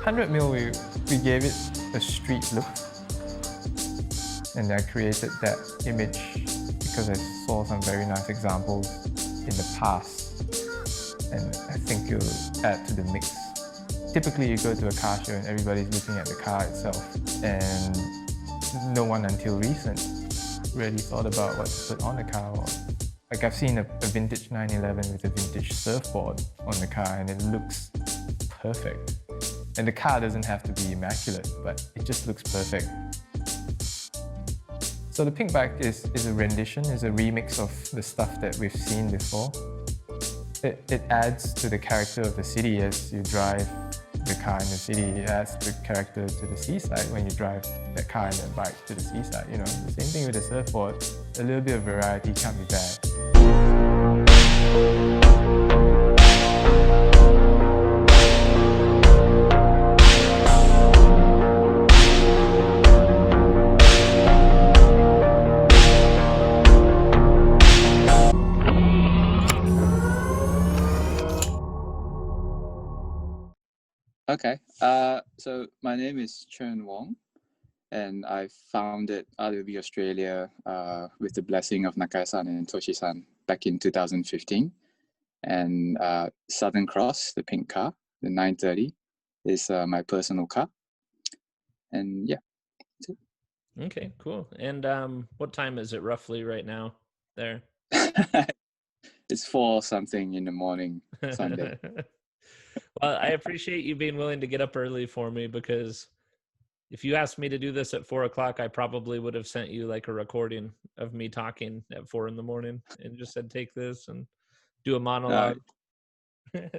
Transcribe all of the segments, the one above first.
100mm, we gave it a street look, and I created that image because I saw some very nice examples in the past, and I think it'll add to the mix. Typically, you go to a car show and everybody's looking at the car itself, and no one until recent really thought about what to put on the car. Like I've seen a vintage 911 with a vintage surfboard on the car, and it looks perfect. And the car doesn't have to be immaculate, but it just looks perfect. So the Pinkback is a rendition, is a remix of the stuff that we've seen before. It adds to the character of the city as you drive the car in the city. It adds the character to the seaside when you drive that car and that bike to the seaside. You know, the same thing with the surfboard. A little bit of variety can't be bad. Okay, so my name is Chern Wong, and I founded RWB Australia with the blessing of Nakai-san and Toshi-san back in 2015. And Southern Cross, the pink car, the 930, is my personal car. And yeah, that's it. Okay, cool. And what time is it roughly right now there? It's 4 something in the morning, Sunday. Well, I appreciate you being willing to get up early for me, because if you asked me to do this at 4 o'clock, I probably would have sent you like a recording of me talking at 4 in the morning and just said, take this and do a monologue.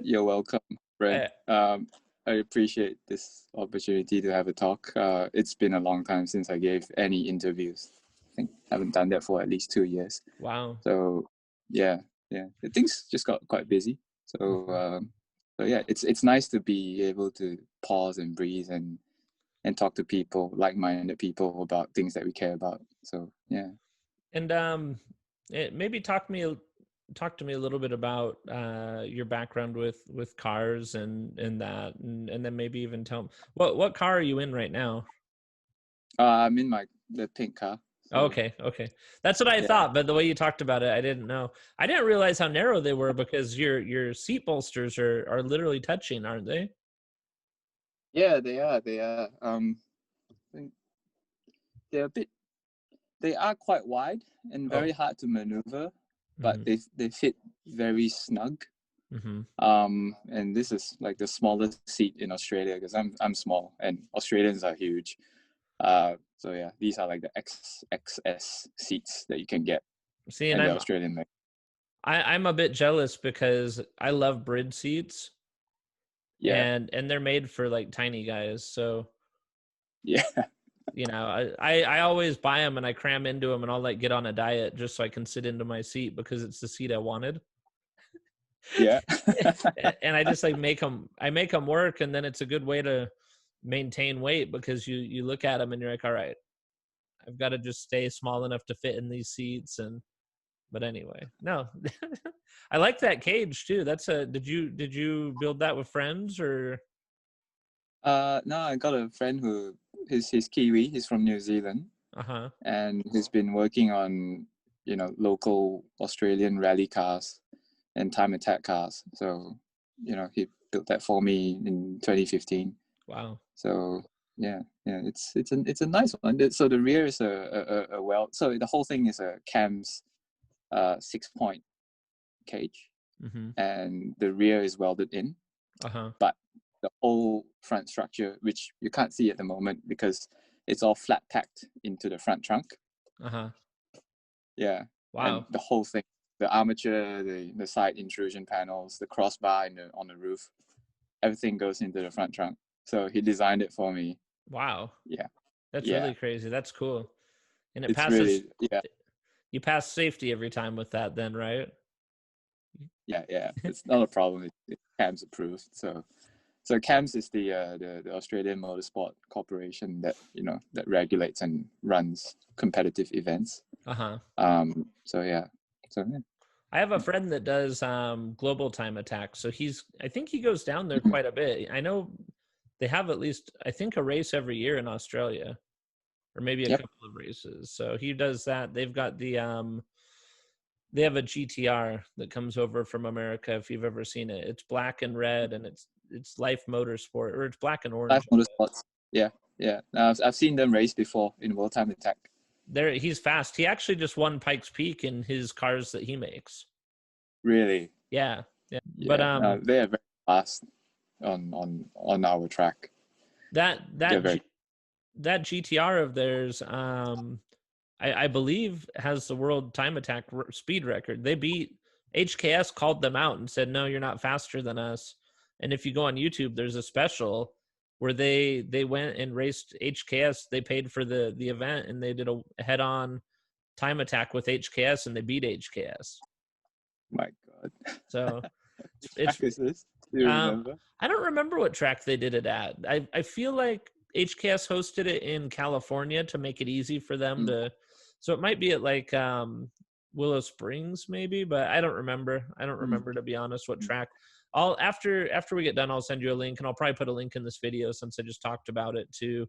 You're welcome, Brent. I appreciate this opportunity to have a talk. It's been a long time since I gave any interviews. I think I haven't done that for at least 2 years. Wow. So yeah, things just got quite busy. So yeah, it's nice to be able to pause and breathe and talk to people, like-minded people, about things that we care about. So yeah. And maybe talk to me a little bit about your background with cars and that, and then maybe even tell me what car are you in right now? I'm in the pink car. So. Okay. That's what I thought, but the way you talked about it, I didn't know. I didn't realize how narrow they were, because your seat bolsters are literally touching, aren't they? Yeah, they are. They are quite wide and very hard to maneuver, but they fit very snug. And this is like the smallest seat in Australia, because I'm small and Australians are huge. So yeah, these are like the XS seats that you can get. See, and I'm a bit jealous, because I love bridge seats. Yeah, and they're made for like tiny guys. So yeah, you know, I always buy them and I cram into them, and I'll like get on a diet just so I can sit into my seat, because it's the seat I wanted. Yeah. And I just like make them work, and then it's a good way to maintain weight, because you look at them and you're like, all right, I've got to just stay small enough to fit in these seats. But anyway, no. I like that cage too. Did you build that with friends, or? No, I got a friend who he's Kiwi. He's from New Zealand. And he's been working on, local Australian rally cars and time attack cars. So, he built that for me in 2015. Wow. So yeah, it's a nice one. So the rear is a welt. So the whole thing is a CAMS 6-point cage, and the rear is welded in. But the whole front structure, which you can't see at the moment because it's all flat packed into the front trunk. Yeah. Wow. And the whole thing, the armature, the side intrusion panels, the crossbar on the roof, everything goes into the front trunk. So he designed it for me. Wow. Yeah. That's really crazy. That's cool. And it it's passes. Really, yeah. You pass safety every time with that, then, right? Yeah. It's not a problem. It's CAMS approved. So CAMS is the Australian Motorsport Corporation that that regulates and runs competitive events. So yeah. I have a friend that does global time attack, so I think he goes down there quite a bit. I know they have at least, I think, a race every year in Australia, or maybe a Yep. couple of races. So he does that. They've got they have a GTR that comes over from America. If you've ever seen it, it's black and red, and it's Life Motorsport, or it's black and orange. Life Motorsports. Yeah, yeah. I've seen them race before in World Time Attack. He's fast. He actually just won Pikes Peak in his cars that he makes. Really? Yeah, yeah. Yeah. But they are very fast on our track. that They're that GTR of theirs, I believe, has the world time attack speed record. They beat HKS, called them out and said, "No, you're not faster than us." And if you go on YouTube, there's a special where they went and raced HKS. They paid for the event, and they did a head-on time attack with HKS, and they beat HKS. My God. So What track is this? Do you remember? I don't remember what track they did it at. I feel like HKS hosted it in California to make it easy for them to. So it might be at like Willow Springs, maybe, but I don't remember. I don't remember, to be honest, what track. I'll after we get done, I'll send you a link, and I'll probably put a link in this video since I just talked about it to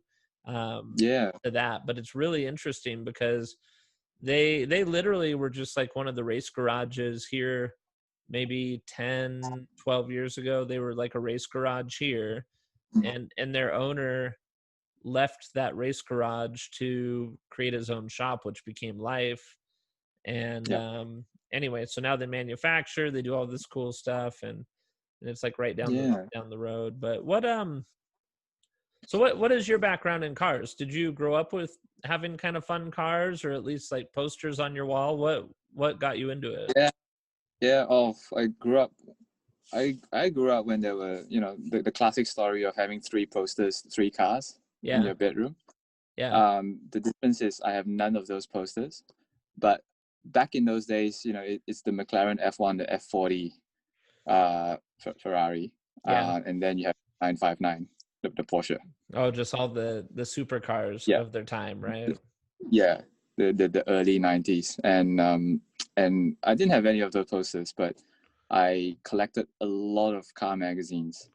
to that. But it's really interesting because they literally were just like one of the race garages here maybe 10, 12 years ago. They were like a race garage here, and their owner left that race garage to create his own shop, which became Life. And anyway, so now they manufacture, they do all this cool stuff, and it's like right down the road. But what is your background in cars? Did you grow up with having kind of fun cars, or at least like posters on your wall? What got you into it? Yeah. I grew up. I grew up when there were, the classic story of having 3 posters, 3 cars in your bedroom. Yeah. The difference is I have none of those posters, but back in those days, it's the McLaren F1, the F40, Ferrari, and then you have 959, the Porsche. Oh, just all the supercars of their time, right? Yeah, the early 90s, and I didn't have any of those posters, but I collected a lot of car magazines.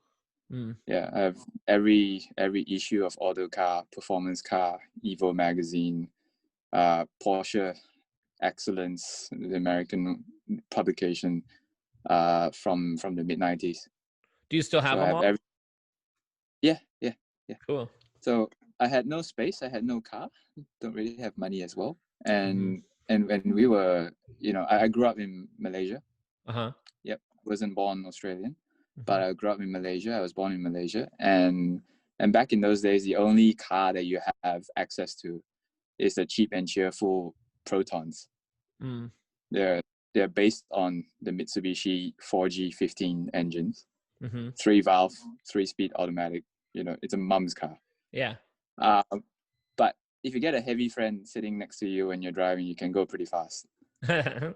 Yeah, I have every issue of Auto Car, Performance Car, Evo magazine, Porsche Excellence, the American publication, from the mid 90s. Do you still have them all? Yeah. Cool. So I had no space. I had no car. Don't really have money as well. And when we were, I grew up in Malaysia. Yep. Wasn't born Australian, but I grew up in Malaysia. I was born in Malaysia, and back in those days, the only car that you have access to is the cheap and cheerful Protons. They're based on the Mitsubishi 4G15 engines, 3-valve, 3-speed automatic. It's a mum's car. Yeah. But if you get a heavy friend sitting next to you when you're driving, you can go pretty fast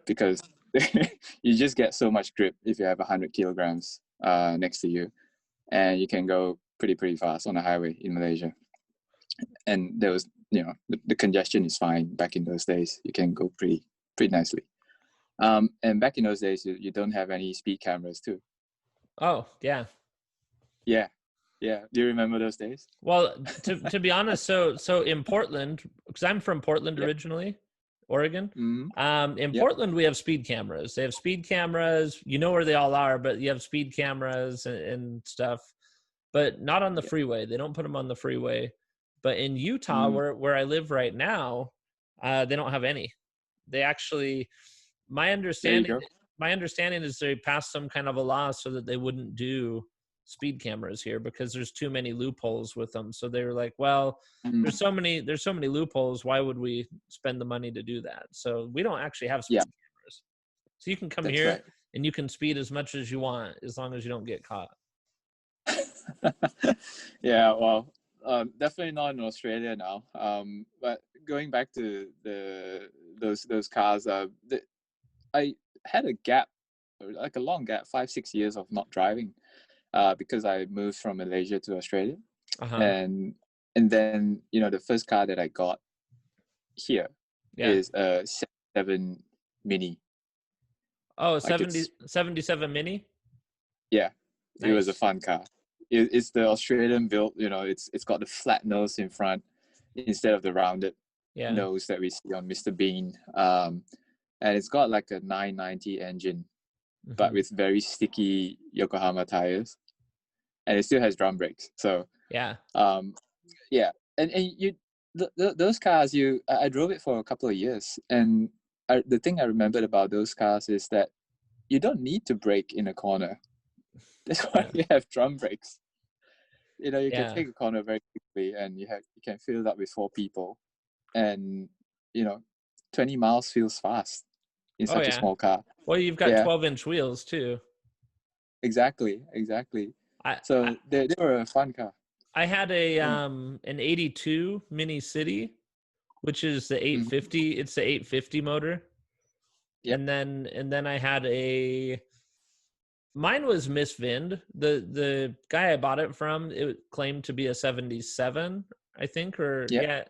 because you just get so much grip if you have 100 kilograms next to you, and you can go pretty fast on the highway in Malaysia. And there was, the congestion is fine back in those days. You can go pretty nicely. And back in those days, you don't have any speed cameras too. Oh, yeah. Yeah. Do you remember those days? Well, to be honest, so in Portland, because I'm from Portland originally, Oregon. In Portland, we have speed cameras. They have speed cameras. You know where they all are, but you have speed cameras and stuff, but not on the freeway. They don't put them on the freeway. But in Utah, where I live right now, they don't have any. They actually, my understanding is they passed some kind of a law so that they wouldn't do speed cameras here because there's too many loopholes with them. So they were like, well, there's so many loopholes. Why would we spend the money to do that? So we don't actually have speed cameras. So you can come here and you can speed as much as you want as long as you don't get caught. Yeah, well, definitely not in Australia now. But going back to those cars, I had a gap, like a long gap, 5-6 years of not driving. Because I moved from Malaysia to Australia, and then the first car that I got here is a 7 Mini. Oh, Like it's 77 Mini. Yeah, it was a Nice. fun car. It's the Australian build. It's got the flat nose in front instead of the rounded Yeah. nose that we see on Mr. Bean. And it's got like a 990 engine, but Mhm. with very sticky Yokohama tires, and it still has drum brakes. So Yeah. yeah, and those cars, I drove it for a couple of years, and the thing I remembered about those cars is that you don't need to brake in a corner. That's why Yeah. you have drum brakes. You can Yeah. take a corner very quickly, and you can fill it up with 4 people, and you know, 20 miles feels fast in Oh such a yeah. small car. Well, you've got Yeah, 12-inch wheels too. exactly. I So they were a fun car. I had a Yeah. an 82 Mini City, which is the Mhm. 850. It's the 850 motor. Yep. And then I had mine was misvinned. The guy I bought it from, it claimed to be a 77, I think, or Yep. yeah.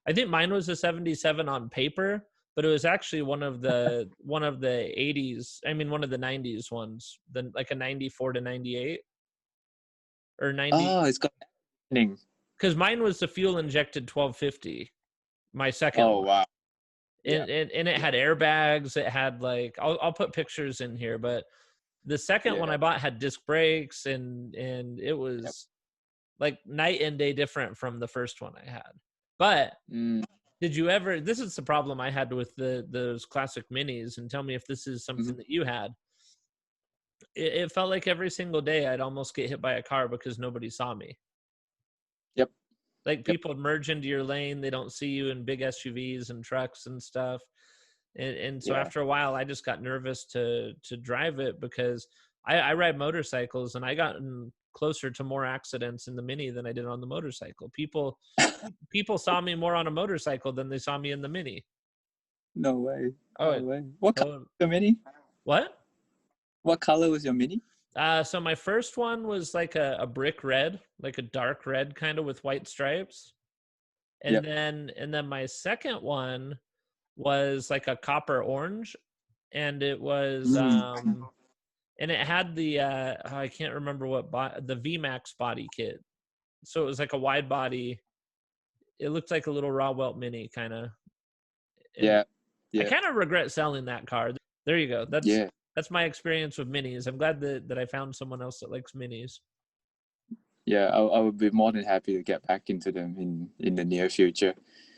I think mine was a 77 on paper, but it was actually one of the 80s, I mean one of the 90s ones, then like a 94 to 98 or 90, Oh, it's got lightning. cuz mine was the fuel injected 1250, my second Oh one. wow. Yeah. And it Yeah. had airbags, it had like I'll put pictures in here, but the second one Yeah. I bought had disc brakes, and it Yep. was like night and day different from the first one I had. But Mm, did you ever, this is the problem I had with those classic minis, and tell me if this is something mhm. that you had. It felt like every single day I'd almost get hit by a car because nobody saw me. Yep. Like Yep. people merge into your lane, they don't see you in big SUVs and trucks and stuff. And so Yeah. after a while I just got nervous to drive it, because I ride motorcycles, and I got closer to more accidents in the Mini than I did on the motorcycle. People saw me more on a motorcycle than they saw me in the Mini. No way. Oh, No way. What color oh, was your Mini? what? What color was your Mini? So my first one was like a brick red, like a dark red kind of with white stripes. And Yep. then my second one was like a copper orange, and it was Mm. and it had the I can't remember the VMAX body kit. So it was like a wide body. It looked like a little raw welt Mini kind of. And Yeah. I Yeah. kind of regret selling that car. There you go. Yeah. That's my experience with minis. I'm glad that I found someone else that likes minis. Yeah. I would be more than happy to get back into them in the near future.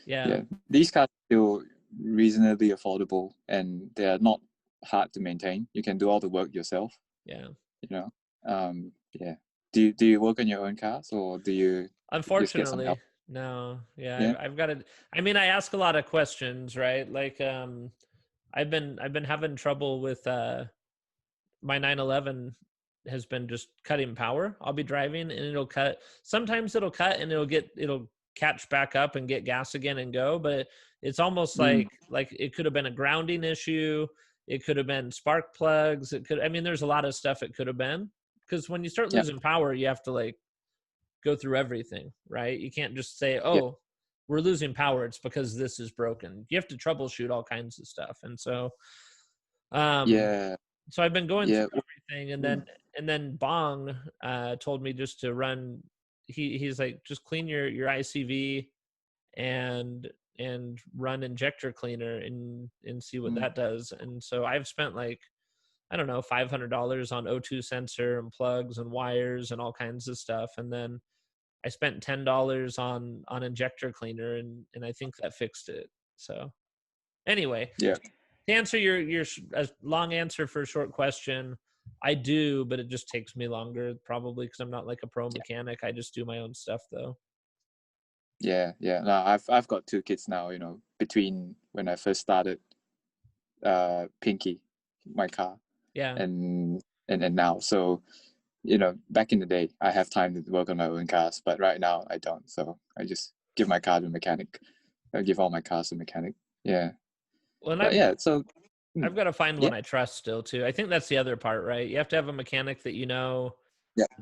Yeah. Yeah. These cars are still reasonably affordable, and they are not hard to maintain. You can do all the work yourself. Yeah. Yeah. Do you work on your own cars, or do you just get some help? Unfortunately, no. Yeah, Yeah. I've got to. I mean, I ask a lot of questions, right? Like, I've been having trouble with my 911 has been just cutting power. I'll be driving and it'll cut. Sometimes it'll cut and it'll catch back up and get gas again and go. But it's almost Mm. like it could have been a grounding issue. It could have been spark plugs. I mean, there's a lot of stuff it could have been, because when you start Yeah. losing power, you have to like go through everything, right? You can't just say, Yeah. "Oh, we're losing power. It's because this is broken." You have to troubleshoot all kinds of stuff, and um, Yeah. so I've been going Yeah. through everything, and Mm. then Bong told me just to run. He's like, just clean your ICV and run injector cleaner and see what Mm. that does. And so I've spent like, I don't know, $500 on O2 sensor and plugs and wires and all kinds of stuff, and then I spent $10 on injector cleaner, and I think that fixed it. So anyway, Yeah. to answer your a long answer for a short question, I do, but it just takes me longer, probably because I'm not like a pro mechanic. I just do my own stuff though. Yeah. Yeah. No, I've got 2 kids now. Between when I first started, Pinky, my car, Yeah. and now. So back in the day, I have time to work on my own cars, but right now I don't. So I just give my car to a mechanic. I give all my cars to a mechanic. Yeah. Well, and But yeah. So I've got to find yeah. one I trust still too. I think that's the other part, right? You have to have a mechanic that Yeah.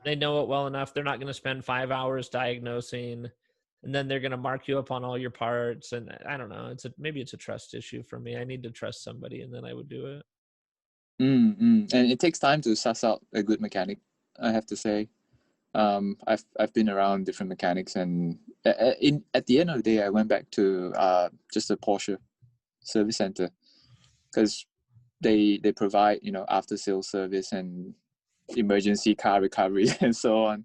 they know it well enough. They're not going to spend 5 hours diagnosing, and then they're going to mark you up on all your parts. And I don't know. Maybe it's a trust issue for me. I need to trust somebody, and then I would do it. And it takes time to suss out a good mechanic, I have to say. I've been around different mechanics, and at the end of the day, I went back to just a Porsche service center, because they provide, you know, after sales service and emergency car recovery and so on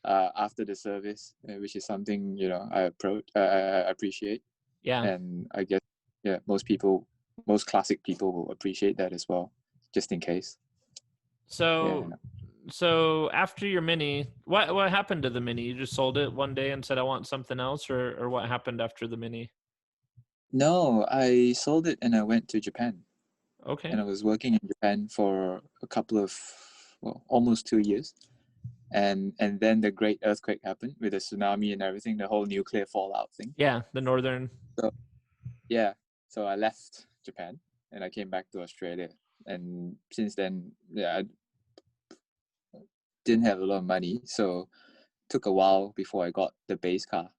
after the service, which is something, you know, I appreciate. Yeah. And I guess, yeah, most classic people will appreciate that as well, just in case. So, Yeah. so after your Mini, what happened to the Mini? You just sold it one day and said, I want something else, or what happened after the Mini? No, I sold it and I went to Japan. Okay. And I was working in Japan for a couple of, well, almost 2 years. And then the great earthquake happened with the tsunami and everything, the whole nuclear fallout thing. Yeah, the northern. Yeah. So I left Japan and I came back to Australia. And since then, yeah, I didn't have a lot of money. So it took a while before I got the base car,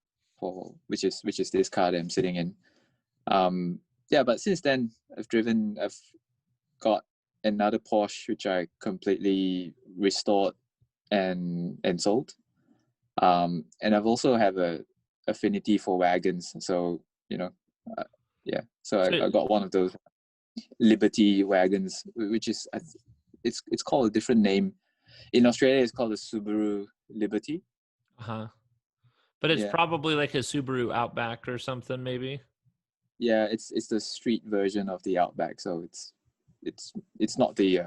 which is this car that I'm sitting in. Yeah, but since then I've got another Porsche which I completely restored and sold. And I've also have a affinity for wagons, so you know, yeah. So I got one of those Liberty wagons, which is it's called a different name in Australia. It's called a Subaru Liberty. But it's Yeah. probably like a Subaru Outback or something, maybe. Yeah, it's the street version of the Outback, so it's not the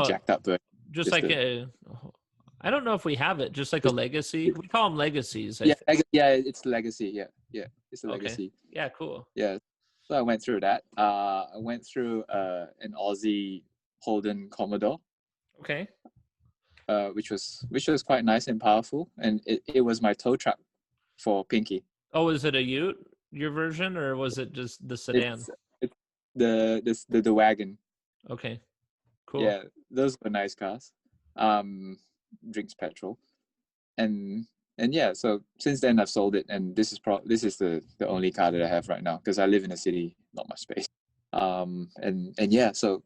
jacked up version. Just like I don't know if we have it. Just like a Legacy. We call them Legacies. Yeah, it's Legacy. Yeah, it's a Legacy. Yeah, cool. Yeah, so I went through that. I went through an Aussie Holden Commodore. Okay. Which was quite nice and powerful, and it was my tow truck for Pinky. Oh, is it a Ute, your version, or was it just the sedan? It's the wagon. Okay, cool. Yeah, those were nice cars. Drinks petrol, and yeah. So since then I've sold it, and this is the only car that I have right now, because I live in a city, not much space. And yeah, so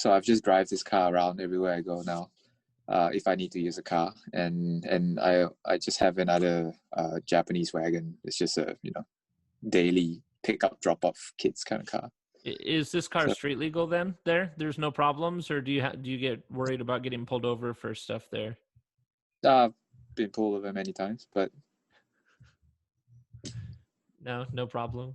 I've just drive this car around everywhere I go now. If I need to use a car, and I just have another Japanese wagon. It's just a daily pick up drop off kids kind of car. Is this car street legal then? There's no problems, or do you get worried about getting pulled over for stuff there? I've been pulled over many times, but no problem.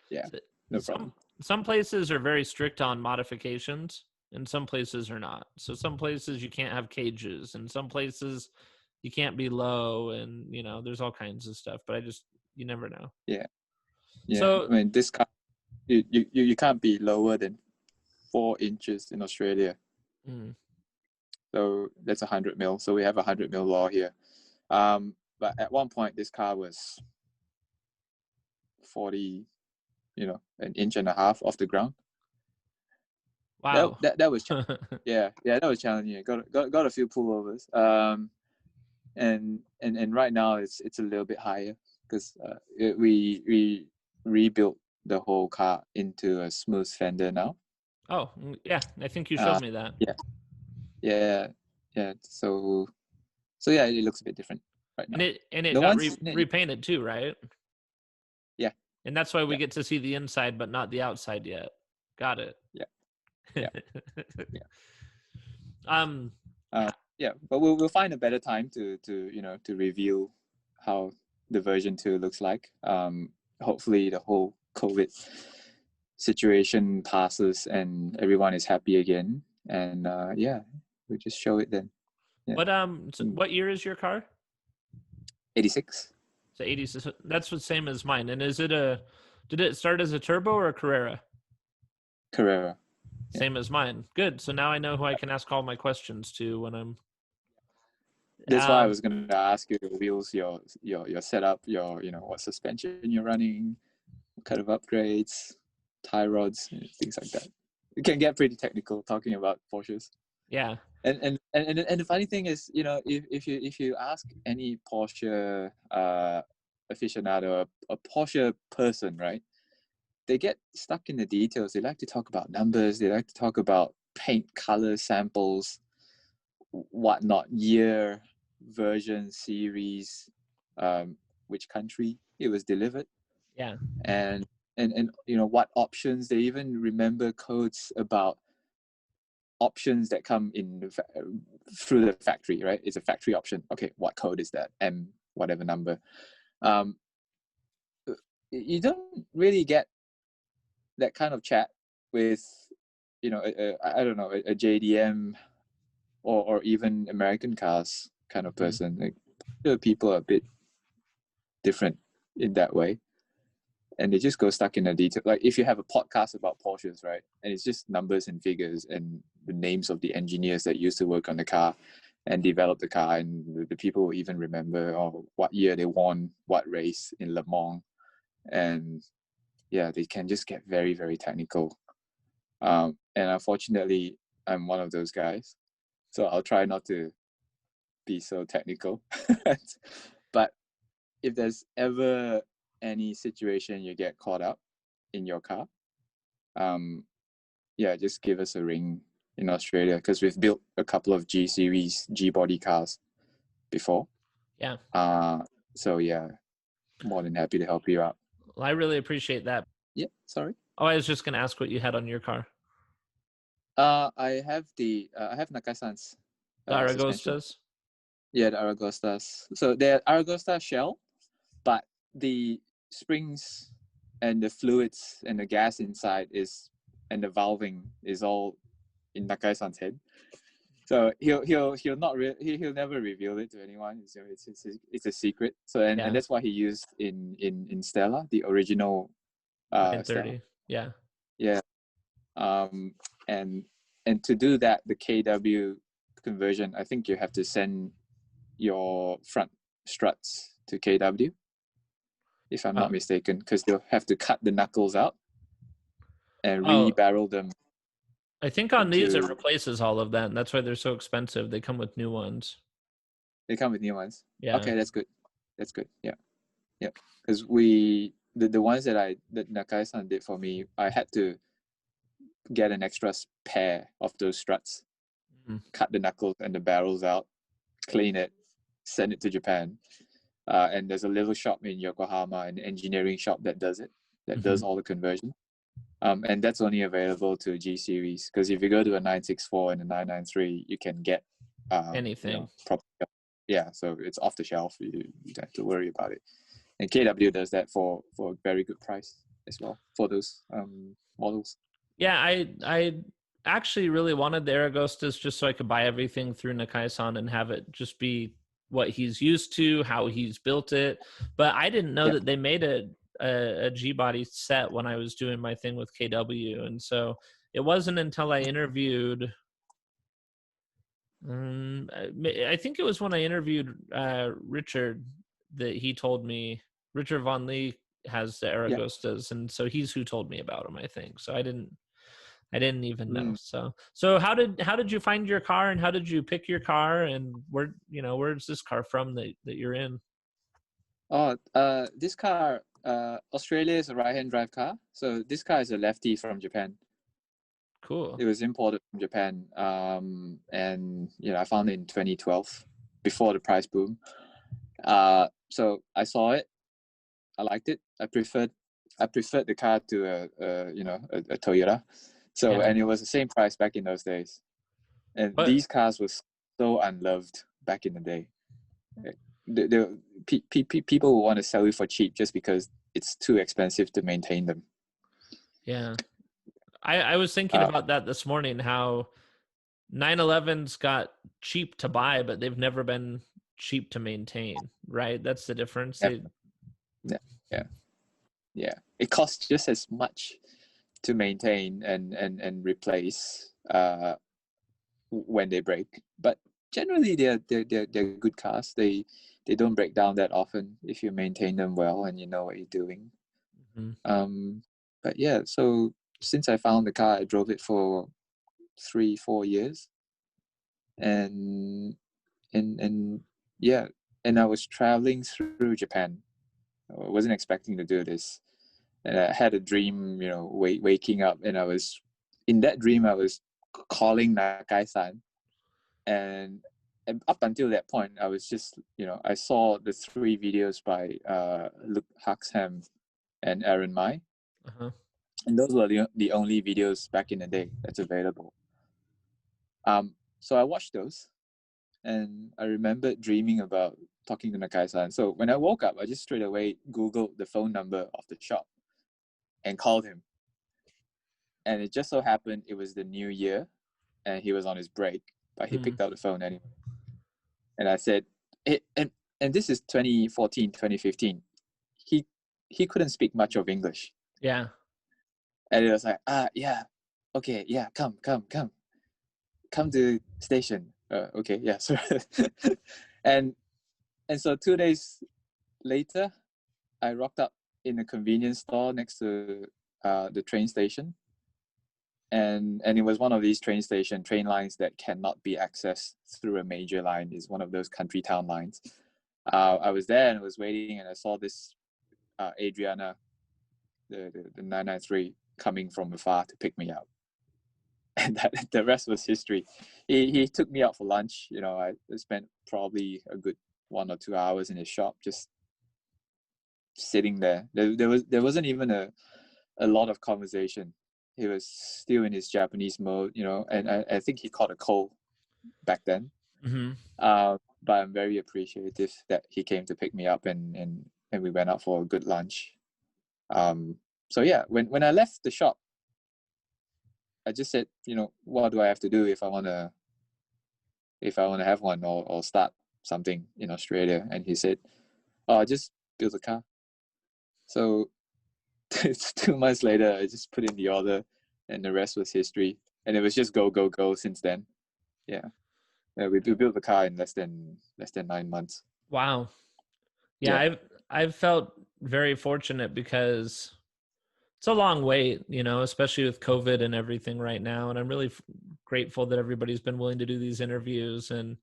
Yeah, no problem. Some places are very strict on modifications, and some places are not. So some places you can't have cages, and some places you can't be low, and there's all kinds of stuff. But you never know. Yeah. So I mean, this car, you can't be lower than 4 inches in Australia. So that's 100 mil. So we have 100 mil law here. But at one point, this car was 40, an inch and a half off the ground. Wow. That was yeah, that was challenging. Got a few pullovers. And right now it's a little bit higher, because we rebuilt the whole car into a smooth fender now. Oh yeah, I think you showed me that. Yeah. So yeah, it looks a bit different right now. And it got repainted too, right? Yeah. And that's why we get to see the inside, but not the outside yet. Got it. Yeah. Yeah. But we'll find a better time to review how the version 2 looks like. Hopefully the whole COVID situation passes and everyone is happy again. And we'll just show it then. Yeah. So what year is your car? 86. So 86. That's the same as mine. And did it start as a turbo or a Carrera? Carrera. Same as mine. Good. So now I know who I can ask all my questions to when I'm. That's why I was going to ask you your wheels, your setup, your what suspension you're running, what kind of upgrades, tie rods, things like that. It can get pretty technical talking about Porsches. Yeah. And the funny thing is, if you ask any Porsche aficionado, a Porsche person, right? They get stuck in the details. They like to talk about numbers. They like to talk about paint color samples, whatnot, year, version, series, which country it was delivered, Yeah. and you know what options. They even remember codes about options that come in through the factory, right? It's a factory option. Okay, what code is that? M whatever number. You don't really get that kind of chat with, you know, I don't know, a JDM or even American cars kind of person. Like, the people are a bit different in that way, and they just go stuck in the detail. Like if you have a podcast about Porsches, right, and it's just numbers and figures and the names of the engineers that used to work on the car and develop the car, and the people will even remember what year they won what race in Le Mans. And yeah, they can just get very, very technical. And unfortunately, I'm one of those guys. So I'll try not to be so technical. But if there's ever any situation you get caught up in your car, yeah, just give us a ring in Australia, because we've built a couple of G series, G body cars before. Yeah. So yeah, more than happy to help you out. Well, I really appreciate that. Yeah, sorry. Oh, I was just going to ask what you had on your car. I have Nakai-san's The suspension. Aragostas? Yeah, the Aragostas. So they're Aragosta shell, but the springs and the fluids and the gas inside and the valving is all in Nakai-san's head. So he'll never reveal it to anyone. It's a secret. So and that's what he used in Stella, the original 930. Stella. Yeah. Yeah. And to do that, the KW conversion, I think you have to send your front struts to KW, if I'm not mistaken, because they'll have to cut the knuckles out and re-barrel them. I think on these it replaces all of that, and that's why they're so expensive. They come with new ones. They come with new ones. Yeah. Okay, that's good. That's good. Yeah, yeah. Because the ones that Nakai-san did for me, I had to get an extra pair of those struts, cut the knuckles and the barrels out, clean it, send it to Japan. And there's a little shop in Yokohama, an engineering shop that does it, that does all the conversion. And that's only available to G series, because if you go to a 964 and a 993, you can get anything. Yeah, so it's off the shelf. You don't have to worry about it. And KW does that for a very good price as well for those models. Yeah, I actually really wanted the Aragostas just so I could buy everything through Nakai-san and have it just be what he's used to, how he's built it. But I didn't know that they made a G-body set when I was doing my thing with KW. And so it wasn't until I interviewed, I think it was when I interviewed Richard that he told me, Richard Von Lee has the Aragostas, and so he's who told me about them, I think. So I didn't even know. So how did you find your car, and how did you pick your car, and where's this car from that you're in? This car, Australia is a right-hand drive car. So this car is a lefty from Japan. Cool. It was imported from Japan. And I found it in 2012 before the price boom. So I saw it. I liked it. I preferred the car to a Toyota. So and it was the same price back in those days. And these cars were so unloved back in the day. People will want to sell you for cheap just because it's too expensive to maintain them. Yeah. I was thinking about that this morning, how 911s got cheap to buy, but they've never been cheap to maintain, right? That's the difference. Yeah. It costs just as much to maintain and replace when they break. But generally they're good cars. They don't break down that often if you maintain them well and you know what you're doing. But yeah, so since I found the car, I drove it for 3-4 years, and I was traveling through Japan. I wasn't expecting to do this, and I had a dream, waking up, and in that dream I was calling Nakai-san, and up until that point, I was just, I saw the 3 videos by Luke Huxham and Aaron Mai, Uh-huh. and those were the only videos back in the day that's available. So I watched those, and I remembered dreaming about talking to Nakai-san. So when I woke up, I just straight away Googled the phone number of the shop and called him. And it just so happened it was the new year, and he was on his break, but he picked up the phone anyway. And I said, and this is 2014, 2015. He couldn't speak much of English. Yeah. And it was like, yeah, okay, yeah, come to station. Okay, yeah, so and so 2 days later, I rocked up in a convenience store next to the train station. And it was one of these train lines that cannot be accessed through a major line. It's one of those country town lines. I was there and was waiting, and I saw this Adriana, the 993, coming from afar to pick me up. And the rest was history. He took me out for lunch. I spent probably a good 1 or 2 hours in his shop, just sitting there. There wasn't even a lot of conversation. He was still in his Japanese mode, and I think he caught a cold back then. Mm-hmm. But I'm very appreciative that he came to pick me up, and we went out for a good lunch. So yeah, when I left the shop, I just said, what do I have to do if I want to have one or start something in Australia? And he said, just build a car. So 2 months later, I just put in the order, and the rest was history. And it was just go since then. Yeah, we built the car in less than 9 months. Wow. Yeah. I've felt very fortunate because it's a long wait, especially with COVID and everything right now. And I'm really grateful that everybody's been willing to do these interviews and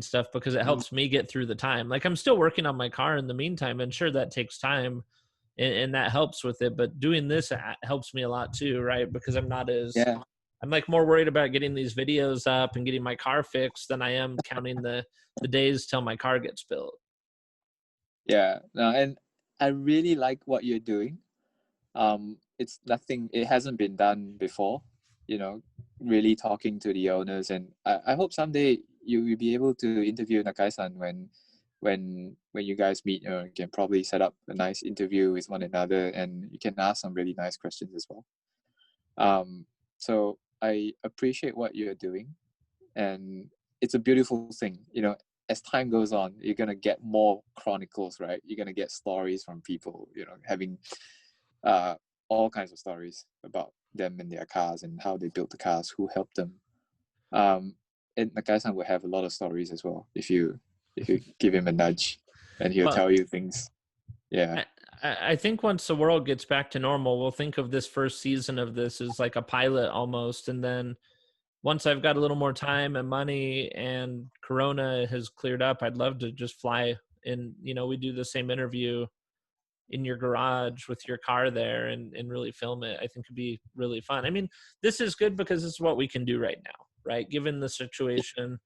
stuff, because it helps me get through the time. Like, I'm still working on my car in the meantime, and sure, that takes time, and that helps with it. But doing this helps me a lot too, right? Because I'm not as I'm like more worried about getting these videos up and getting my car fixed than I am counting the days till my car gets built. Yeah, no, and I really like what you're doing. It's nothing, it hasn't been done before, really talking to the owners. And I hope someday you will be able to interview Nakai-san when you guys meet. You can probably set up a nice interview with one another, and you can ask some really nice questions as well. So I appreciate what you're doing, and it's a beautiful thing. As time goes on, you're gonna get more chronicles, right? You're gonna get stories from people, having all kinds of stories about them and their cars and how they built the cars, who helped them. And Nakai-san will have a lot of stories as well if you give him a nudge, and he'll tell you things. Yeah. I think once the world gets back to normal, we'll think of this first season of this as like a pilot almost. And then once I've got a little more time and money and Corona has cleared up, I'd love to just fly in. We do the same interview in your garage with your car there and really film it. I think it'd be really fun. I mean, this is good because this is what we can do right now, right? Given the situation,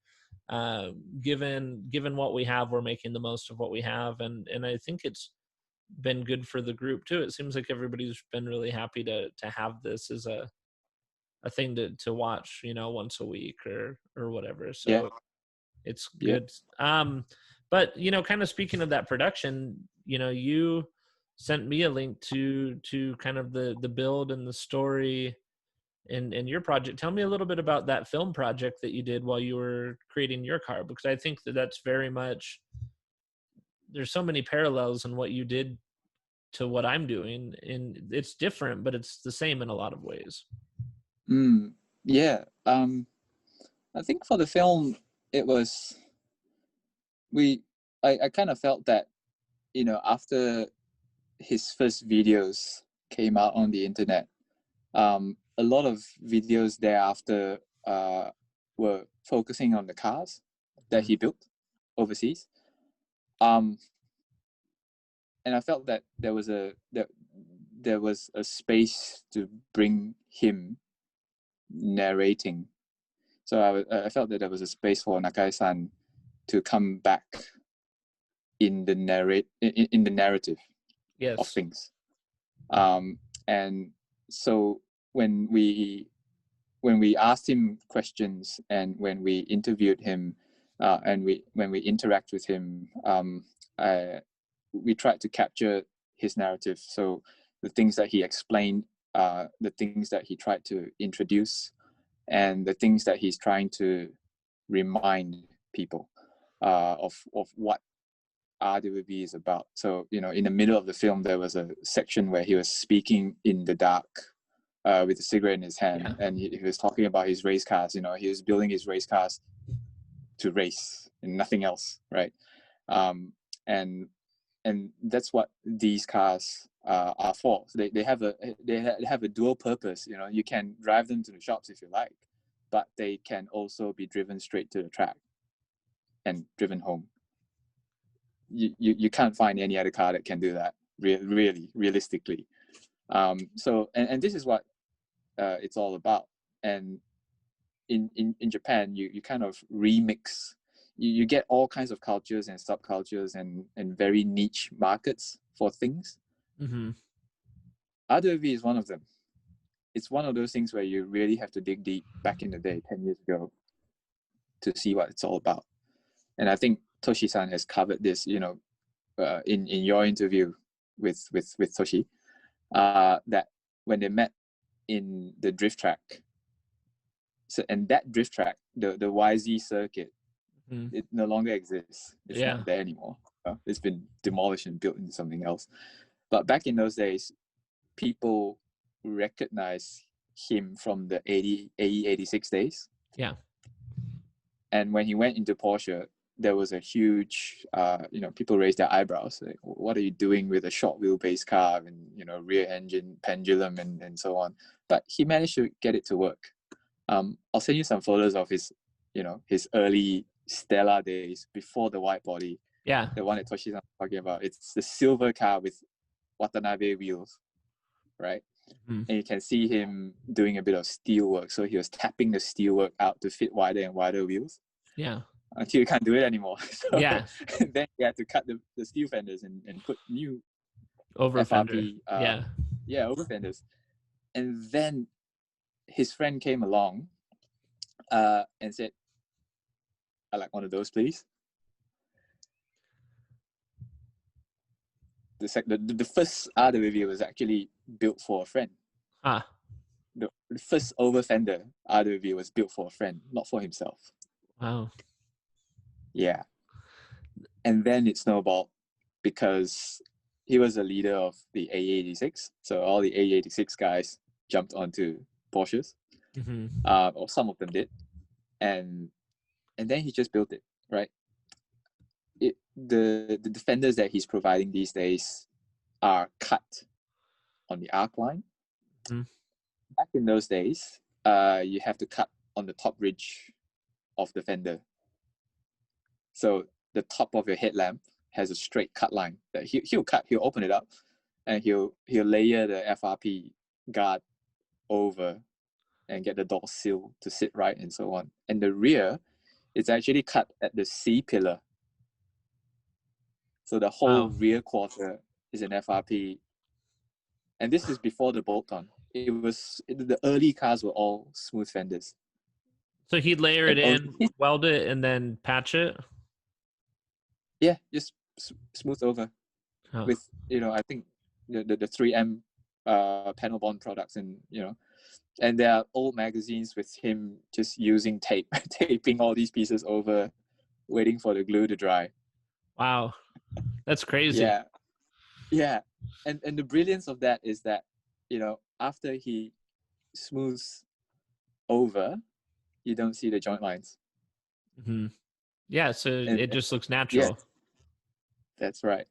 given what we have, we're making the most of what we have. And I think it's been good for the group too. It seems like everybody's been really happy to have this as a thing to watch, once a week or whatever. So it's good. But kind of speaking of that production, you sent me a link to kind of the build and the story in your project. Tell me a little bit about that film project that you did while you were creating your car, because I think that's very much, there's so many parallels in what you did to what I'm doing, and it's different, but it's the same in a lot of ways. Yeah. I think for the film, it was, I kind of felt that, after his first videos came out on the internet, a lot of videos thereafter were focusing on the cars that he built overseas. And I felt that there was a space to bring him narrating. So I felt that there was a space for Nakai-san to come back in the narrative of Yes. things. And so when we asked him questions and when we interviewed him and when we interact with him, we tried to capture his narrative. So the things that he explained, the things that he tried to introduce, and the things that he's trying to remind people of what RWB is about. So, you know, in the middle of the film, there was a section where he was speaking in the dark with a cigarette in his hand, and he was talking about his race cars. You know, he was building his race cars to race and nothing else, right? And that's what these cars are for. So they have a dual purpose. You know, you can drive them to the shops if you like, but they can also be driven straight to the track and driven home. You can't find any other car that can do that, really, realistically. So this is what it's all about. And in Japan, you kind of remix. You get all kinds of cultures and subcultures and very niche markets for things. Mm-hmm. RWB is one of them. It's one of those things where you really have to dig deep back in the day, 10 years ago, to see what it's all about. And I think Toshi-san has covered this, you know, in your interview with Toshi, that when they met in the drift track, so and that drift track, the YZ circuit, it no longer exists. It's not there anymore. It's been demolished and built into something else. But back in those days, people recognize him from the AE86 days. Yeah. And when he went into Porsche, there was a huge, you know, people raised their eyebrows. Like, what are you doing with a short wheelbase car and, you know, rear engine pendulum and so on? But he managed to get it to work. I'll send you some photos of his, you know, his early Stella days before the white body. Yeah. The one that Toshi's talking about. It's the silver car with Watanabe wheels, right? Mm-hmm. And you can see him doing a bit of steel work. So he was tapping the steel work out to fit wider and wider wheels. Yeah. Until you can't do it anymore. So yeah. then you had to cut the steel fenders and put new Over FRP, fender. over fenders. And then his friend came along and said, "I like one of those, please." The first RWB was actually built for a friend. The first over fender RWB was built for a friend, not for himself. Wow. Yeah. And then it snowballed because he was a leader of the A86. So all the A86 guys jumped onto Porsches, or some of them did. And then he just built it, right? The defenders that he's providing these days are cut on the arc line. Back in those days, you have to cut on the top ridge of the fender. So the top of your headlamp has a straight cut line that he'll open it up, and he'll layer the FRP guard over and get the door sill to sit right and so on. And the rear, it's actually cut at the C pillar. So the whole rear quarter is an FRP. And this is before the bolt-on. The early cars were all smooth fenders. So he'd layer it in, weld it, and then patch it? Yeah, just smooth over with, you know, I think the 3M panel bond products, and, you know, and there are old magazines with him just using tape, taping all these pieces over, waiting for the glue to dry. Wow, that's crazy. Yeah. And the brilliance of that is that, you know, after he smooths over, you don't see the joint lines. Yeah, so it just looks natural. Yeah, that's right.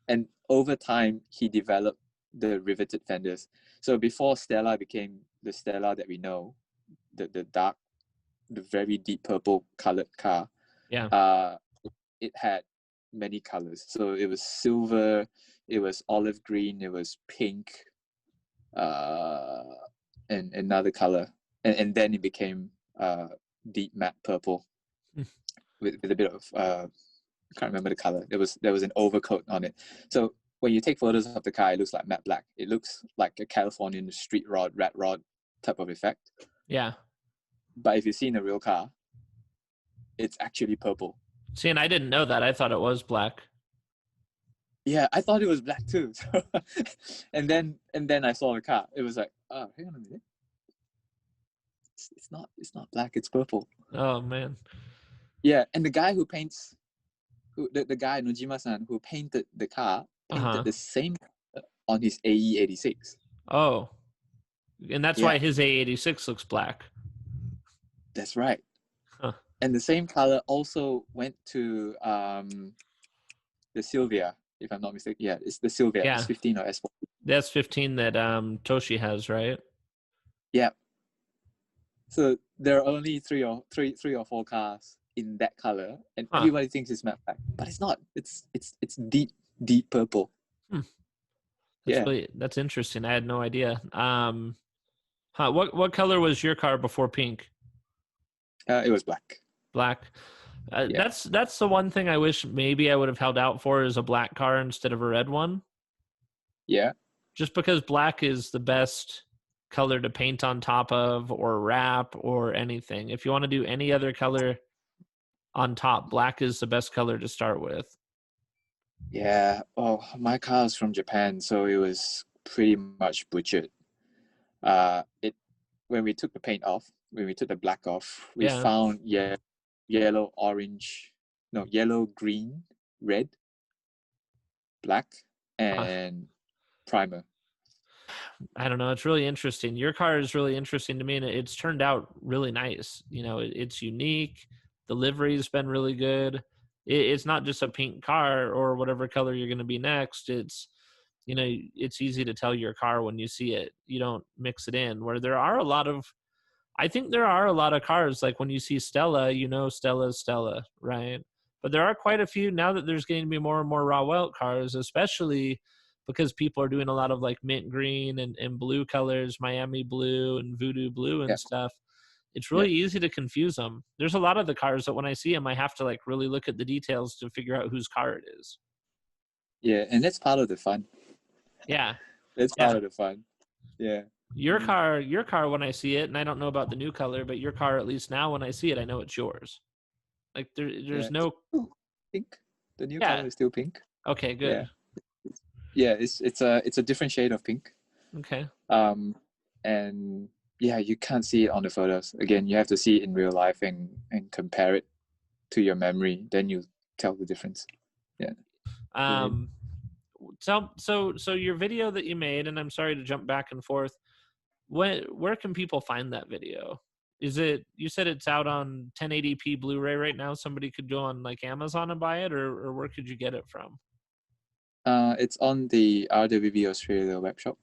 And over time, he developed the riveted fenders. So before Stella became the Stella that we know, the dark, the very deep purple colored car, it had many colors. So it was silver, it was olive green, it was pink, and another color. and then it became deep matte purple with a bit of I can't remember the color. There was an overcoat on it. So when you take photos of the car, it looks like matte black. It looks like a Californian street rod, rat rod type of effect. Yeah. But if you see in a real car, it's actually purple. See, and I didn't know that. I thought it was black. Yeah, I thought it was black too. So, and then I saw the car. It was like, oh, hang on a minute. It's not black. It's purple. Oh man. Yeah, and the guy who paints, the guy Nojima-san who painted the car painted the same color on his AE86. Oh, and that's why his A86 looks black. That's right. Huh. And the same color also went to the Sylvia, if I'm not mistaken. Yeah, it's the Sylvia S15 or S4. The S15 that Toshi has, right? Yeah. So there are only three or four cars in that color, and everybody thinks it's matte black, but it's not. It's deep purple. That's interesting. I had no idea. What color was your car before pink? It was black. Black. That's the one thing I wish maybe I would have held out for, is a black car instead of a red one. Yeah. Just because black is the best color to paint on top of or wrap or anything. If you want to do any other color on top, black is the best color to start with. Yeah. Oh, my car is from Japan, so it was pretty much butchered. When we took the paint off, when we took the black off, we found yellow, orange, no, yellow, green, red, black, and primer. I don't know. It's really interesting. Your car is really interesting to me, and it's turned out really nice. You know, it's unique. The livery's been really good. It's not just a pink car or whatever color you're going to be next. It's, you know, it's easy to tell your car when you see it. You don't mix it in. Where there are a lot of, I think there are a lot of cars, like when you see Stella, you know Stella's Stella, right? But there are quite a few now that there's getting to be more and more raw welt cars, especially because people are doing a lot of like mint green and blue colors, Miami blue and voodoo blue and stuff. It's really easy to confuse them. There's a lot of the cars that when I see them, I have to like really look at the details to figure out whose car it is. Yeah, and that's part of the fun. Yeah. That's part of the fun. Yeah. Your car, when I see it, and I don't know about the new color, but your car, at least now when I see it, I know it's yours. Like there's no pink. The new color is still pink. Okay, good. Yeah, it's a different shade of pink. Okay. And yeah, you can't see it on the photos. Again, you have to see it in real life and compare it to your memory. Then you tell the difference. Yeah. So your video that you made, and I'm sorry to jump back and forth, where can people find that video? Is it, you said it's out on 1080p Blu-ray right now? Somebody could go on like Amazon and buy it, or where could you get it from? It's on the RWB Australia web shop.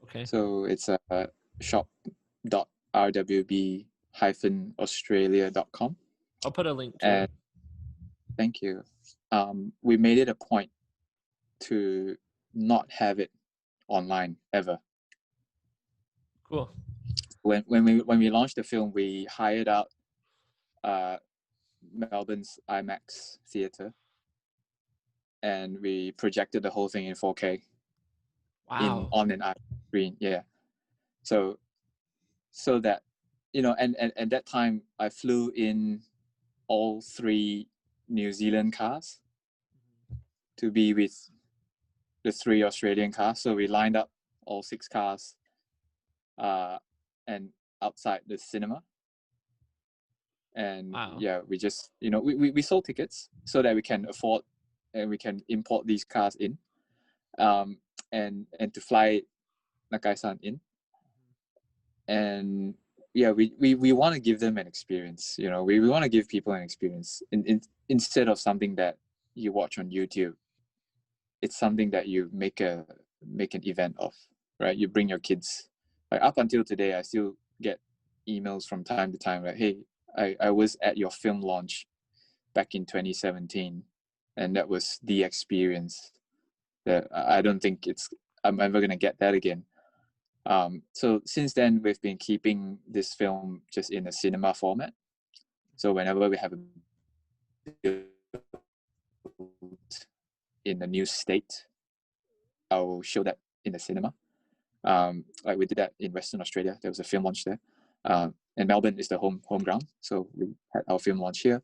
Okay. So it's shop.rwb-australia.com. I'll put a link to it. Thank you. We made it a point to not have it online ever. Cool. When we launched the film, we hired out Melbourne's IMAX theater, and we projected the whole thing in 4K. Wow. On an IMAX screen. Yeah. So that, you know, and at that time I flew in all 3 New Zealand cars to be with the 3 Australian cars. So we lined up all 6 cars and outside the cinema. And we just, you know, we sold tickets so that we can afford and we can import these cars in, and to fly Nakai-san in. And yeah, we want to give them an experience. You know, we want to give people an experience instead of something that you watch on YouTube. It's something that you make an event of, right? You bring your kids. Like up until today, I still get emails from time to time like, hey, I was at your film launch back in 2017, and that was the experience that I don't think I'm ever gonna get that again. So since then, we've been keeping this film just in a cinema format. So whenever we have a build in a new state, I'll show that in the cinema. Like we did that in Western Australia. There was a film launch there. And Melbourne is the home ground. So we had our film launch here.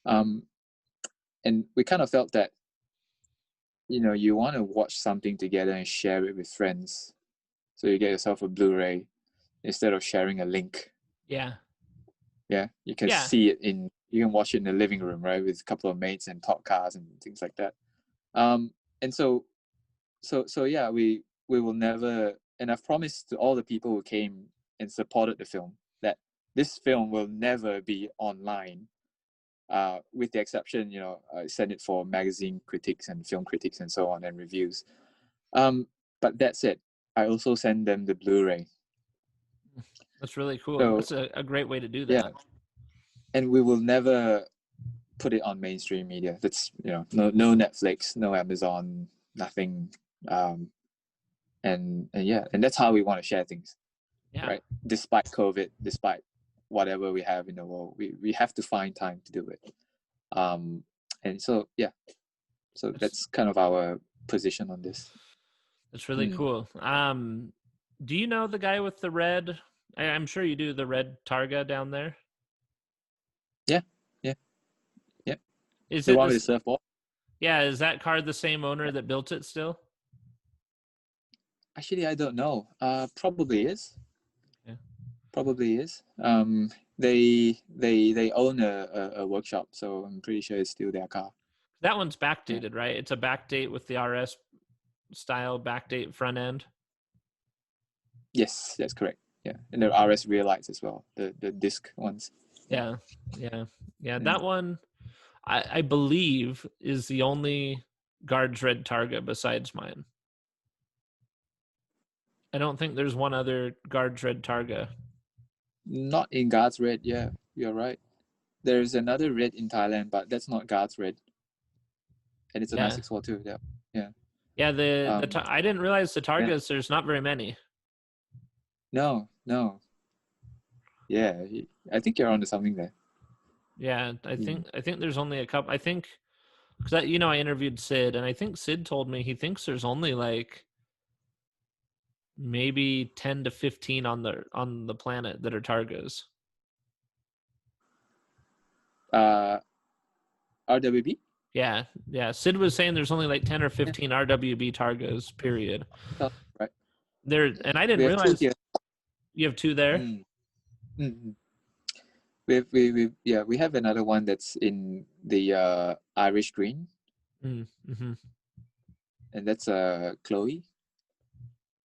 And we kind of felt that, you want to watch something together and share it with friends. So you get yourself a Blu-ray instead of sharing a link. Yeah. Yeah, you can see it you can watch it in the living room, right, with a couple of mates and talk cars and things like that. And so yeah, we will never, and I've promised to all the people who came and supported the film that this film will never be online, with the exception, I send it for magazine critics and film critics and so on and reviews. But that's it. I also send them the Blu-ray. That's really cool. So, that's a great way to do that. Yeah. And we will never put it on mainstream media. That's, no Netflix, no Amazon, nothing. And that's how we want to share things. Yeah. Right. Despite COVID, despite whatever we have in the world, we have to find time to do it. And so, yeah. So that's kind of our position on this. That's really cool. Do you know the guy with the red? I'm sure you do, the red Targa down there. Yeah. Is the one with the surfboard? Yeah. Is that car the same owner that built it still? Actually, I don't know. Probably is. Yeah. Probably is. They own a workshop, so I'm pretty sure it's still their car. That one's backdated, right? It's a backdate with the RS style backdate front end. Yes, that's correct. Yeah, and the RS rear lights as well, the disc ones. Yeah. That one, I believe, is the only Guards Red Targa besides mine. I don't think there's one other Guards Red Targa. Not in Guards Red, yeah, you're right. There's another red in Thailand, but that's not Guards Red. And it's a 9642, yeah. Yeah, I didn't realize the Targas, there's not very many. No. Yeah, I think you're onto something there. Yeah, I think there's only a couple. I think, because I interviewed Sid, and I think Sid told me he thinks there's only like maybe 10 to 15 on the planet that are Targas. RWB? Yeah. Sid was saying there's only like 10 or 15 RWB Targas, period. Oh, right. And I didn't realize you have two there. Mm-hmm. We have another one that's in the Irish green. Mm-hmm. And that's Chloe.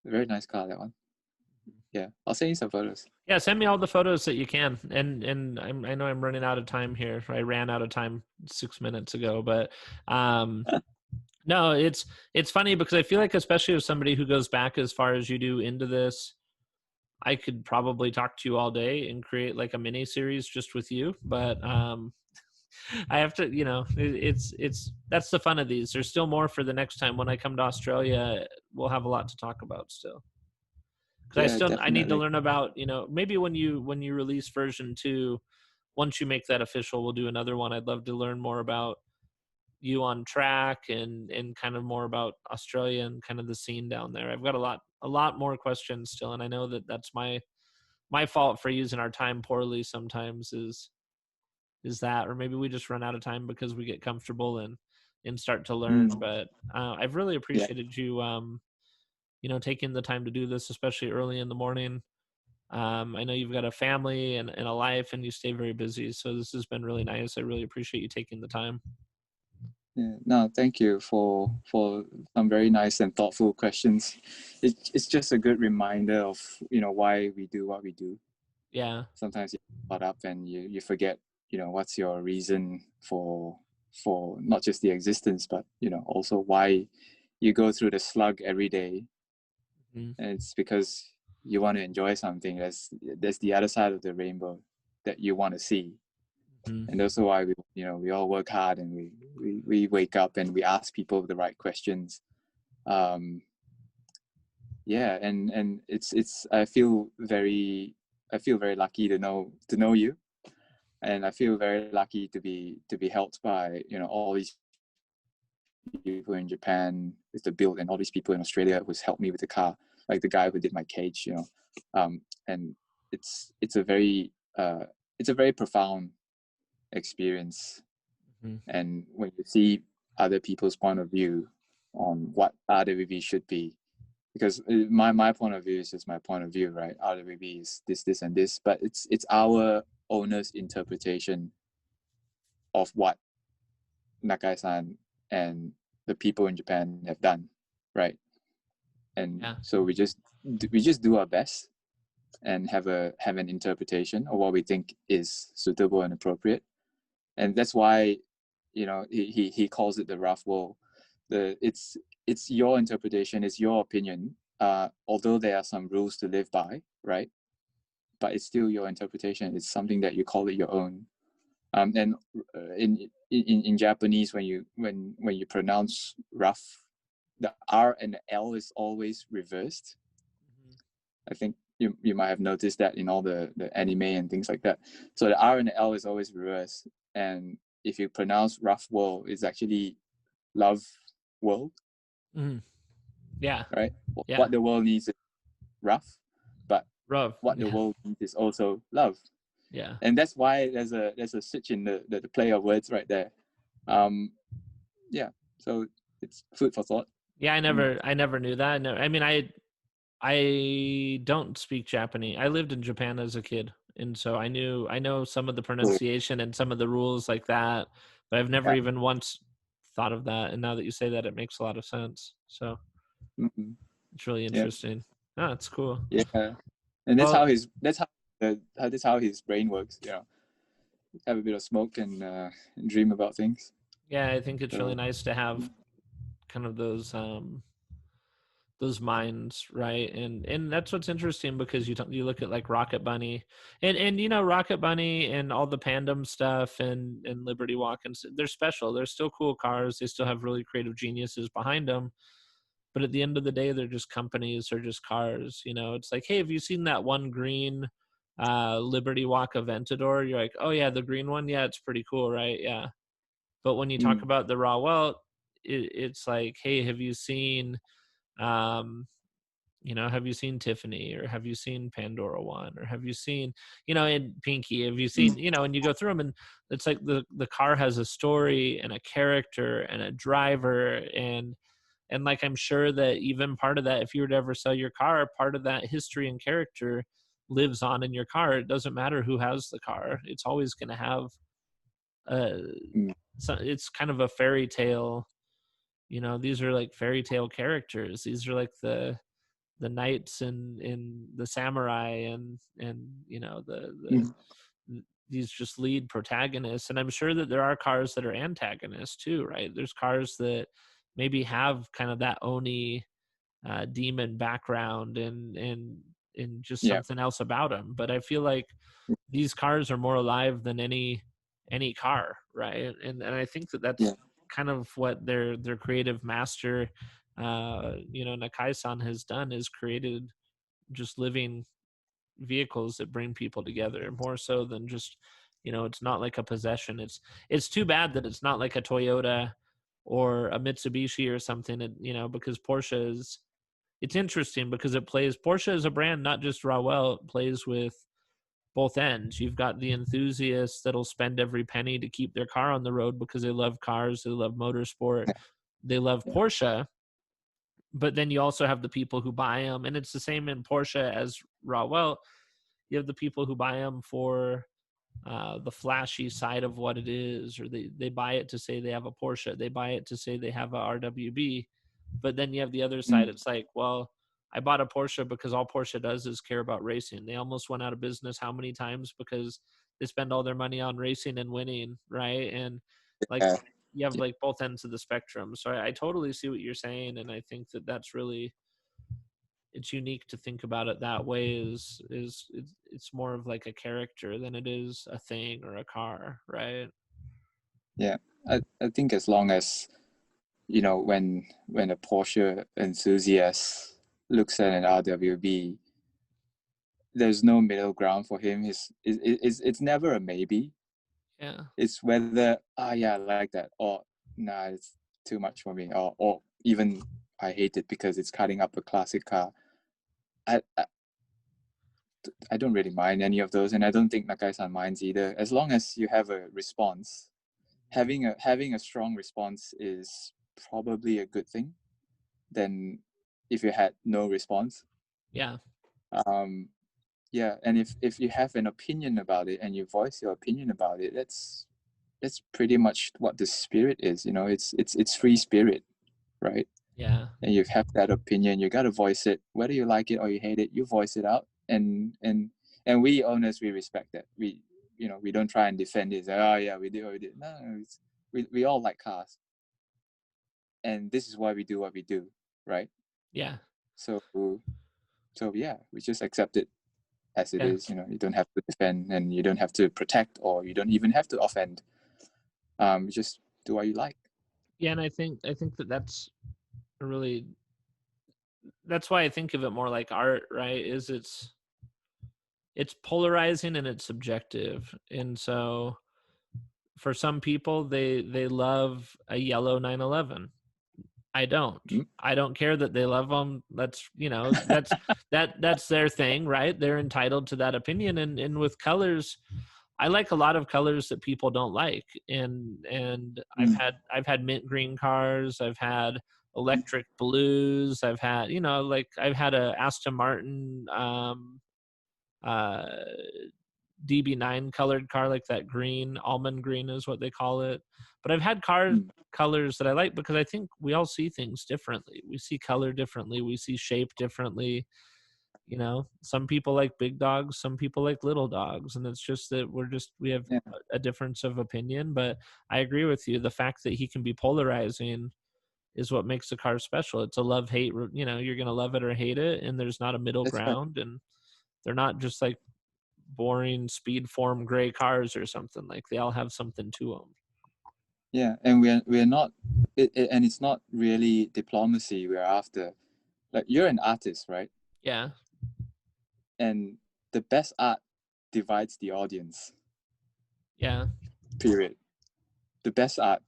Very nice car, that one. Yeah, I'll send you some photos. Yeah, send me all the photos that you can. And I know I'm running out of time here. I ran out of time 6 minutes ago, but no, it's funny because I feel like, especially as somebody who goes back as far as you do into this, I could probably talk to you all day and create like a mini series just with you. But I have to, it's that's the fun of these. There's still more for the next time when I come to Australia. We'll have a lot to talk about still. Because I need to learn about, maybe when you release version 2, once you make that official, we'll do another one. I'd love to learn more about you on track and kind of more about Australia and kind of the scene down there. I've got a lot more questions still, and I know that that's my fault for using our time poorly sometimes is that, or maybe we just run out of time because we get comfortable and start to learn. But I've really appreciated you taking the time to do this, especially early in the morning. I know you've got a family and a life, and you stay very busy, so this has been really nice. I really appreciate you taking the time. Yeah, no, thank you for some very nice and thoughtful questions. It's just a good reminder of why we do what we do. Yeah. Sometimes you get caught up and you forget what's your reason for not just the existence, but also why you go through the slug every day. And it's because you want to enjoy something. There's the other side of the rainbow that you want to see. And that's why we all work hard, and we wake up and we ask people the right questions. yeah, and it's I feel very lucky to know you, and I feel very lucky to be helped by all these people in Japan with the build, and all these people in Australia who's helped me with the car, like the guy who did my cage, and it's a very profound experience. Mhm. And when you see other people's point of view on what RWB should be, because my point of view is just my point of view, right? RWB is this and this, but it's our owner's interpretation of what Nakai-san and the people in Japan have done, right? And Yeah. so we just do our best and have an interpretation of what we think is suitable and appropriate, and that's why he calls it the rough welt. It's your interpretation, it's your opinion. Although there are some rules to live by, right? But it's still your interpretation. It's something that you call it your own. And in Japanese, when you pronounce rough, the R and the L is always reversed. I think you might have noticed that in all the anime and things like that. So the R and the L is always reversed. And if you pronounce rough world, it's actually love world, Yeah. right? Yeah. What the world needs is rough, but Rough. what the world needs is also love. Yeah. And that's why there's a switch in the play of words right there. Yeah, so it's food for thought. Yeah, I never knew that. I mean, I don't speak Japanese. I lived in Japan as a kid, and so I know some of the pronunciation and some of the rules like that, but I've never even once thought of that. And now that you say that, it makes a lot of sense. So Mm-hmm. it's really interesting. Oh, it's cool. Yeah, and that's Well, how his brain works. Have a bit of smoke and dream about things. yeah, I think it's really nice to have kind of those minds, right? And that's what's interesting, because you look at like Rocket Bunny and Rocket Bunny and all the Pandem stuff and Liberty Walk, and they're special. They're still cool cars. They still have really creative geniuses behind them. But at the end of the day, they're just companies. They're just cars. It's like, hey, have you seen that one green Liberty Walk Aventador? You're like, oh yeah, the green one. Yeah, it's pretty cool, right? Yeah. But when you talk about the rauh welt, it's like, hey, have you seen have you seen Tiffany, or have you seen Pandora One, or have you seen, and Pinky, have you seen, and you go through them, and it's like the car has a story and a character and a driver, and like, I'm sure that even part of that, if you were to ever sell your car, part of that history and character lives on in your car. It doesn't matter who has the car. It's always going to have so it's kind of a fairy tale. These are like fairy tale characters. These are like the knights and the samurai and these just lead protagonists. And I'm sure that there are cars that are antagonists too, right? There's cars that maybe have kind of that oni demon background and just something else about them. But I feel like these cars are more alive than any car, right? And I think that that's kind of what their creative master Nakai-san has done, is created just living vehicles that bring people together, more so than just it's not like a possession. It's too bad that it's not like a Toyota or a Mitsubishi or something, because Porsche is, it's interesting because Porsche is a brand, not just rauh welt. It plays with both ends. You've got the enthusiasts that'll spend every penny to keep their car on the road because they love cars, they love motorsport, they love Porsche. But then you also have the people who buy them, and it's the same in Porsche as rauh welt. You have the people who buy them for the flashy side of what it is, or they buy it to say they have a Porsche, they buy it to say they have a RWB. But then you have the other side. It's like, well, I bought a Porsche because all Porsche does is care about racing. They almost went out of business how many times because they spend all their money on racing and winning, right? And like you have like both ends of the spectrum. So I totally see what you're saying, and I think that that's really, it's unique to think about it that way. It's more of like a character than it is a thing or a car, right? Yeah, I think as long as when a Porsche enthusiast looks at an RWB, there's no middle ground for him. It's never a maybe. Yeah. It's whether yeah, I like that, or nah, it's too much for me, or even I hate it because it's cutting up a classic car. I don't really mind any of those, and I don't think Nakai-san minds either. As long as you have a response, having a strong response is probably a good thing. Than if you had no response. Yeah. Yeah, and if you have an opinion about it and you voice your opinion about it, that's pretty much what the spirit is. You know, it's free spirit, right? Yeah. And you have that opinion, you got to voice it, whether you like it or you hate it. You voice it out, and we owners, we respect that. We don't try and defend it. Say, oh yeah, we did what we did. No, we all like cars, and this is why we do what we do, right? Yeah. So yeah, we just accept it as it Yeah. is. You know, you don't have to defend, and you don't have to protect, or you don't even have to offend. You just do what you like. Yeah, and I think that's a really, that's why I think of it more like art, right? Is it's polarizing and it's subjective. And so for some people, they love a yellow 911. I don't. I don't care that they love them. That's, that's their thing, right? They're entitled to that opinion. And with colors, I like a lot of colors that people don't like. And I've had mint green cars. I've had electric blues. I've had, I've had a Aston Martin DB9 colored car, like that green, almond green is what they call it. But I've had colors that I like because I think we all see things differently. We see color differently. We see shape differently. Some people like big dogs, some people like little dogs. And it's just that we have a difference of opinion. But I agree with you. The fact that he can be polarizing is what makes the car special. It's a love-hate, you're going to love it or hate it. And there's not a middle ground. Right. And they're not just like boring speed form gray cars or something. Like they all have something to them. Yeah, and we're not and it's not really diplomacy we're after. Like, you're an artist, right? Yeah. And the best art divides the audience. Yeah. Period. The best art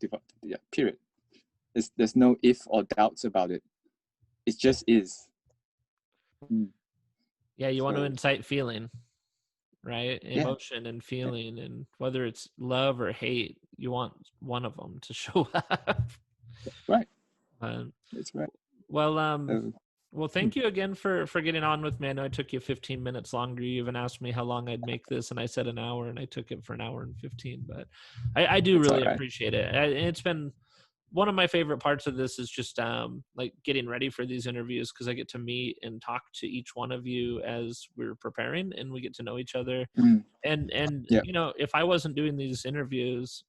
period. There's no if or doubts about it. It just is. Yeah, you want to incite feeling, right? Emotion and feeling, and whether it's love or hate, you want one of them to show up. Right. That's right. Well, thank you again for getting on with me. I know I took you 15 minutes longer. You even asked me how long I'd make this, and I said an hour, and I took it for an hour and 15. But I do really appreciate it. It's been one of my favorite parts of this is just like getting ready for these interviews, because I get to meet and talk to each one of you as we're preparing, and we get to know each other. And if I wasn't doing these interviews,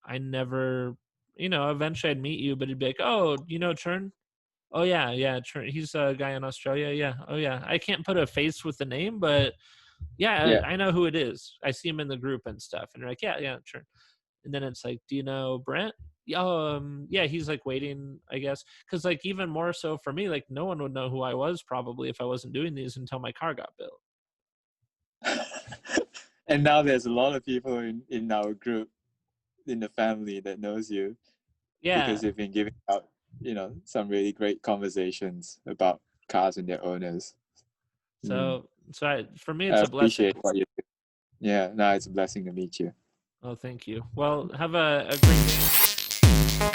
I never, eventually I'd meet you, but it'd be like, oh, Chern? Oh yeah, Chern. He's a guy in Australia. Yeah. Oh yeah. I can't put a face with the name, but I know who it is. I see him in the group and stuff, and you're like, yeah, Chern. And then it's like, do you know Brent? Yeah, he's like waiting, I guess. Because like even more so for me, like no one would know who I was probably if I wasn't doing these until my car got built. And now there's a lot of people in our group, in the family, that knows you. Yeah. Because you've been giving out, some really great conversations about cars and their owners. So for me, it's a blessing. I appreciate what you do. Yeah, no, it's a blessing to meet you. Oh, thank you. Well, have a great day.